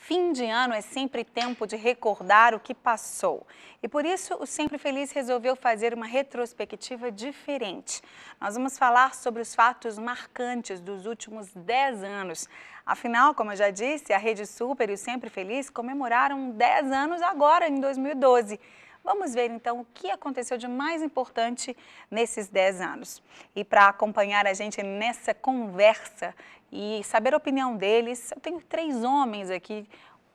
Fim de ano é sempre tempo de recordar o que passou. E por isso o Sempre Feliz resolveu fazer uma retrospectiva diferente. Nós vamos falar sobre os fatos marcantes dos últimos 10 anos. Afinal, como eu já disse, a Rede Super e o Sempre Feliz comemoraram 10 anos agora, em 2012. Vamos ver então o que aconteceu de mais importante nesses 10 anos. E para acompanhar a gente nessa conversa e saber a opinião deles, eu tenho 3 homens aqui,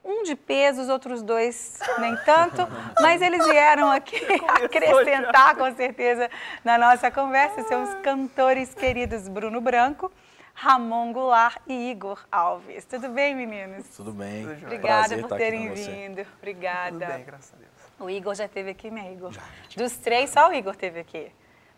um de peso, os outros 2 nem tanto, mas eles vieram aqui acrescentar com certeza na nossa conversa. São os cantores queridos Bruno Branco, Ramon Goulart e Igor Alves. Tudo bem, meninos? Tudo bem. Obrigada por terem vindo. Obrigada. Tudo bem, graças a Deus. O Igor já esteve aqui, né, Igor? Já. Dos 3, só o Igor esteve aqui.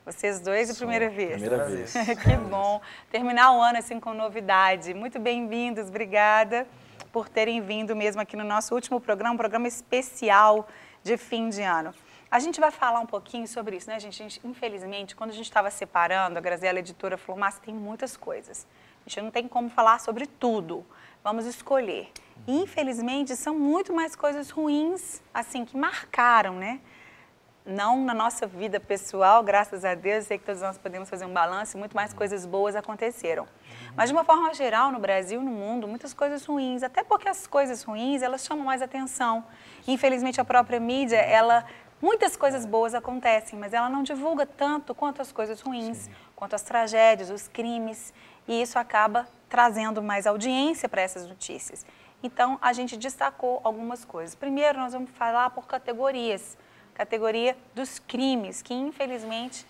Vocês dois de primeira vez. Primeira vez. Que bom. Terminar o ano assim com novidade. Muito bem-vindos, obrigada por terem vindo mesmo aqui no nosso último programa, um programa especial de fim de ano. A gente vai falar um pouquinho sobre isso, né, gente? Infelizmente, quando a gente estava separando, a Graziela, a editora, falou, Márcia, tem muitas coisas. A gente não tem como falar sobre tudo. Vamos escolher. E, infelizmente, são muito mais coisas ruins, assim, que marcaram, né? Não na nossa vida pessoal, graças a Deus, sei que todos nós podemos fazer um balanço, muito mais coisas boas aconteceram. Mas, de uma forma geral, no Brasil, no mundo, muitas coisas ruins, até porque as coisas ruins, elas chamam mais atenção. Infelizmente, a própria mídia, muitas coisas boas acontecem, mas ela não divulga tanto quanto as coisas ruins, quanto as tragédias, os crimes, e isso acaba trazendo mais audiência para essas notícias. Então, a gente destacou algumas coisas. Primeiro, nós vamos falar por categorias. Categoria dos crimes, que infelizmente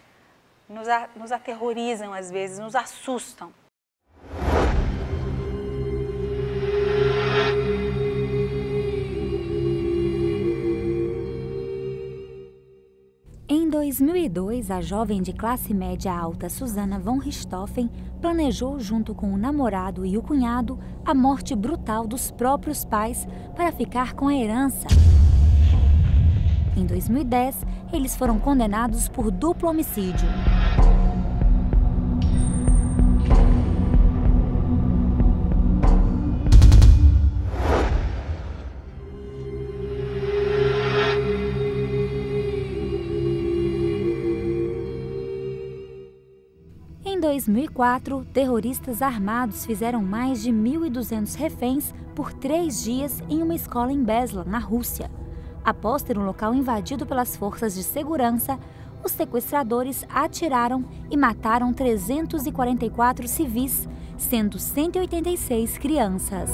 nos aterrorizam às vezes, nos assustam. Em 2002, a jovem de classe média alta Susana von Richthofen planejou, junto com o namorado e o cunhado, a morte brutal dos próprios pais para ficar com a herança. Em 2010, eles foram condenados por duplo homicídio. Em 2004, terroristas armados fizeram mais de 1.200 reféns por 3 dias em uma escola em Beslan, na Rússia. Após ter um local invadido pelas forças de segurança, os sequestradores atiraram e mataram 344 civis, sendo 186 crianças.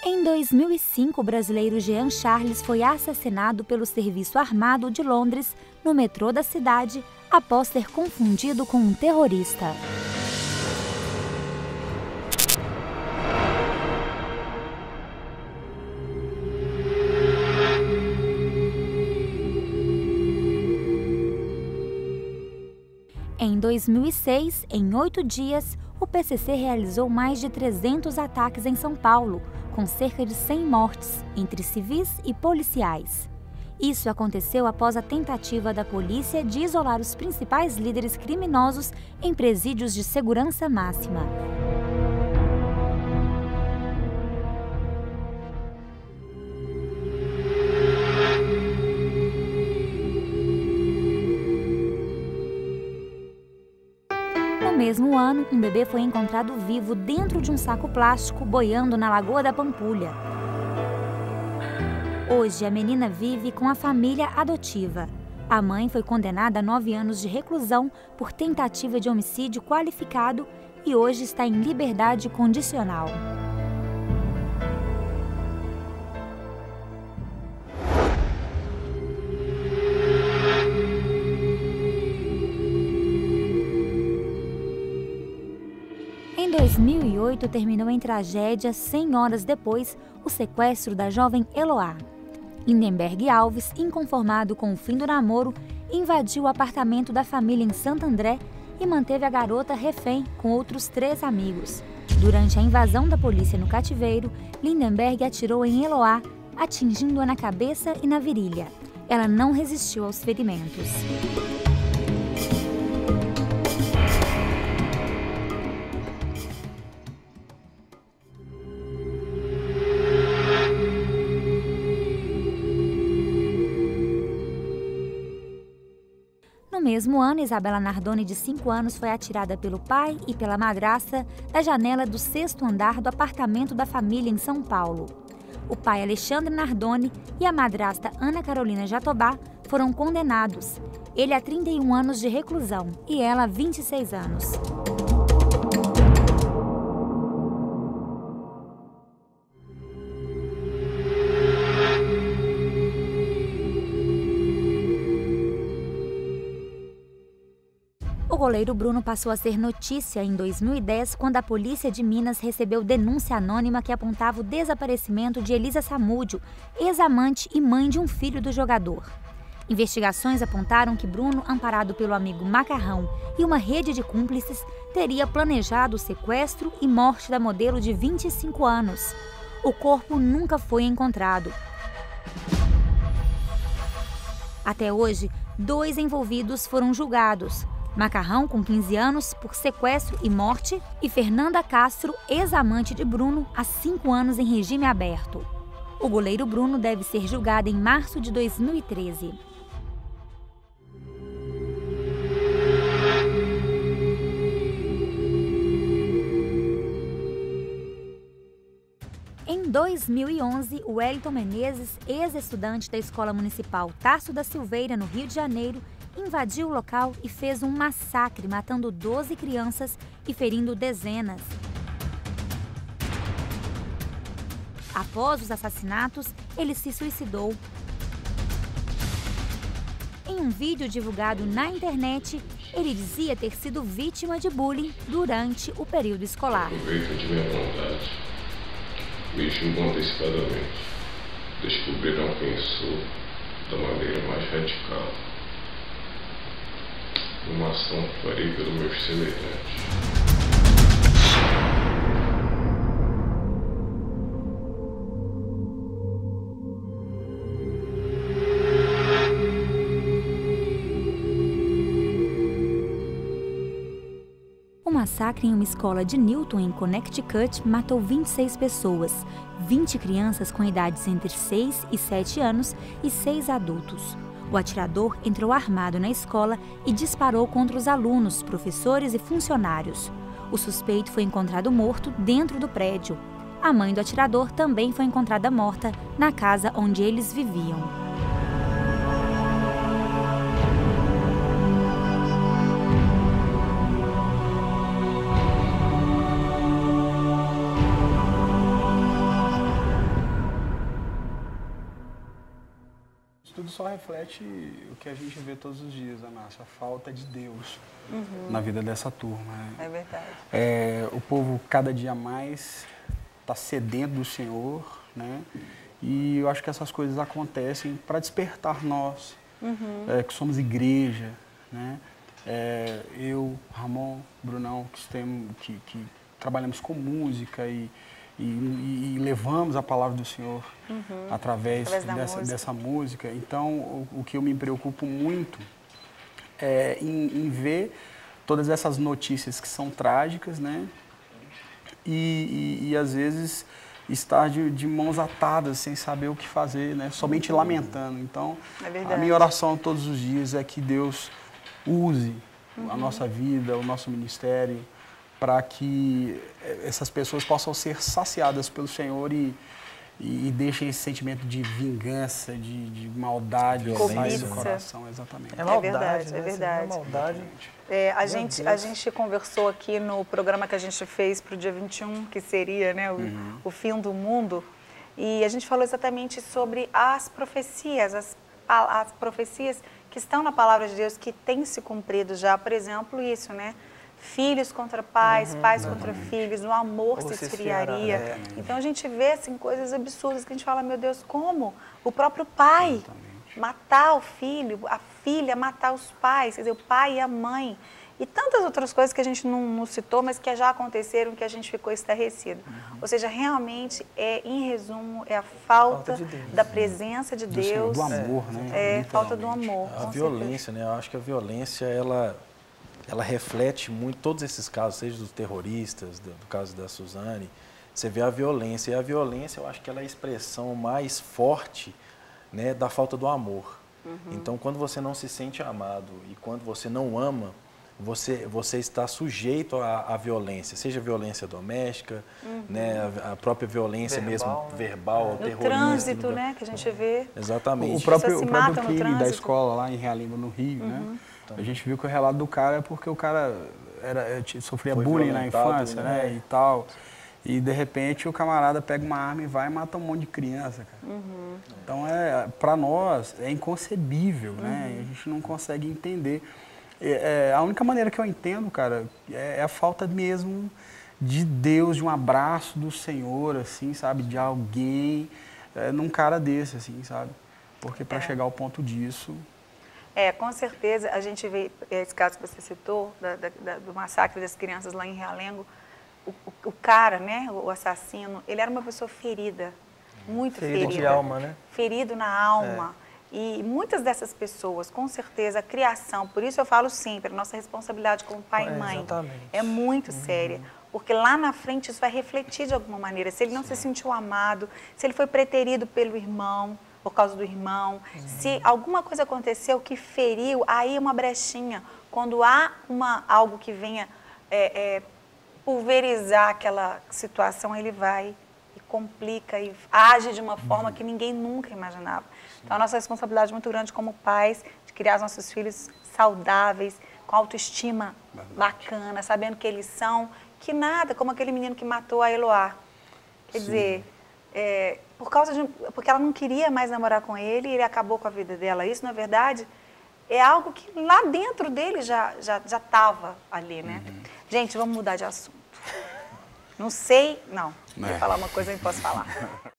Em 2005, o brasileiro Jean Charles foi assassinado pelo Serviço Armado de Londres, no metrô da cidade, após ser confundido com um terrorista. Em 2006, em 8 dias, o PCC realizou mais de 300 ataques em São Paulo, com cerca de 100 mortes, entre civis e policiais. Isso aconteceu após a tentativa da polícia de isolar os principais líderes criminosos em presídios de segurança máxima. No mesmo ano, um bebê foi encontrado vivo dentro de um saco plástico boiando na Lagoa da Pampulha. Hoje, a menina vive com a família adotiva. A mãe foi condenada a 9 anos de reclusão por tentativa de homicídio qualificado e hoje está em liberdade condicional. Em 2008, terminou em tragédia 100 horas depois o sequestro da jovem Eloá. Lindenberg Alves, inconformado com o fim do namoro, invadiu o apartamento da família em Santo André e manteve a garota refém com outros 3 amigos. Durante a invasão da polícia no cativeiro, Lindenberg atirou em Eloá, atingindo-a na cabeça e na virilha. Ela não resistiu aos ferimentos. No mesmo ano, Isabela Nardoni, de 5 anos, foi atirada pelo pai e pela madrasta da janela do 6º andar do apartamento da família em São Paulo. O pai, Alexandre Nardoni, e a madrasta Ana Carolina Jatobá foram condenados. Ele a 31 anos de reclusão e ela a 26 anos. O goleiro Bruno passou a ser notícia em 2010, quando a polícia de Minas recebeu denúncia anônima que apontava o desaparecimento de Elisa Samúdio, ex-amante e mãe de um filho do jogador. Investigações apontaram que Bruno, amparado pelo amigo Macarrão e uma rede de cúmplices, teria planejado o sequestro e morte da modelo de 25 anos. O corpo nunca foi encontrado. Até hoje, 2 envolvidos foram julgados. Macarrão, com 15 anos, por sequestro e morte, e Fernanda Castro, ex-amante de Bruno, há 5 anos em regime aberto. O goleiro Bruno deve ser julgado em março de 2013. Em 2011, o Wellington Menezes, ex-estudante da Escola Municipal Tasso da Silveira, no Rio de Janeiro, invadiu o local e fez um massacre, matando 12 crianças e ferindo dezenas. Após os assassinatos, ele se suicidou. Em um vídeo divulgado na internet, ele dizia ter sido vítima de bullying durante o período escolar. Aproveito de minha vontade, me julgam antecipadamente, descobrirão quem sou da maneira mais radical. Uma ação que farei pelos meus semelhantes. O massacre em uma escola de Newton, em Connecticut, matou 26 pessoas, 20 crianças com idades entre 6 e 7 anos e 6 adultos. O atirador entrou armado na escola e disparou contra os alunos, professores e funcionários. O suspeito foi encontrado morto dentro do prédio. A mãe do atirador também foi encontrada morta na casa onde eles viviam. Tudo só reflete o que a gente vê todos os dias, Márcia, a falta de Deus na vida dessa turma. É verdade. O povo cada dia mais está sedento do Senhor, né? E eu acho que essas coisas acontecem para despertar nós, que somos igreja, né? Eu, Ramon, Brunão, que trabalhamos com música e levamos a palavra do Senhor através dessa música. Então, o que eu me preocupo muito é em ver todas essas notícias que são trágicas, né? E às vezes estar de mãos atadas, sem saber o que fazer, né? Somente lamentando. Então, a minha oração todos os dias é que Deus use a nossa vida, o nosso ministério, para que essas pessoas possam ser saciadas pelo Senhor e deixem esse sentimento de vingança, de maldade sair do coração. Exatamente. É maldade, verdade, né? é verdade. É maldade. A gente conversou aqui no programa que a gente fez para o dia 21, que seria, né, o fim do mundo, e a gente falou exatamente sobre as profecias, as profecias que estão na palavra de Deus, que têm se cumprido já. Por exemplo, isso, né? Filhos contra pais, pais contra filhos, o amor se esfriaria. Então a gente vê assim, coisas absurdas que a gente fala, meu Deus, como o próprio pai matar o filho, a filha matar os pais, quer dizer, o pai e a mãe. e tantas outras coisas que a gente não citou, mas que já aconteceram, que a gente ficou estarrecido. Ou seja, realmente, em resumo, é a falta da presença de Deus. Do amor, né? Falta do amor. A violência, né? Eu acho que a violência, ela reflete muito todos esses casos, seja dos terroristas, do caso da Suzane. Você vê a violência, e a violência, eu acho que ela é a expressão mais forte, né, da falta do amor. Então, quando você não se sente amado e quando você não ama, você está sujeito à violência, seja violência doméstica, né, a própria violência verbal, no trânsito, né, que a gente vê. O Exatamente. próprio crime da escola lá em Realengo, no Rio, né? A gente viu que o relato do cara é porque o cara sofria bullying na infância, né, e tal. E, de repente, o camarada pega uma arma e vai e mata um monte de criança, cara. Então, para nós, é inconcebível, né? A gente não consegue entender. A única maneira que eu entendo, cara, é a falta mesmo de Deus, de um abraço do Senhor, assim, sabe? De alguém num cara desse, assim, sabe? Porque para chegar ao ponto disso... com certeza, a gente vê esse caso que você citou, do massacre das crianças lá em Realengo. O cara, né, o assassino, ele era uma pessoa ferida, muito ferida. Ferido de alma, né? Ferido na alma. E muitas dessas pessoas, com certeza, a criação, por isso eu falo sempre, a nossa responsabilidade como pai e mãe é muito séria. Porque lá na frente isso vai refletir de alguma maneira. Se ele não se sentiu amado, se ele foi preterido pelo irmão, por causa do irmão, se alguma coisa aconteceu que feriu, aí é uma brechinha. Quando há algo que venha pulverizar aquela situação, ele vai e complica e age de uma forma que ninguém nunca imaginava. Então, a nossa responsabilidade é muito grande como pais, de criar os nossos filhos saudáveis, com autoestima bacana, sabendo que eles são, que nada, como aquele menino que matou a Eloá. Quer dizer, porque ela não queria mais namorar com ele e ele acabou com a vida dela. Isso, na verdade, é algo que lá dentro dele já estava ali, né? Gente, vamos mudar de assunto. Não sei, não. Vou falar uma coisa que eu posso falar.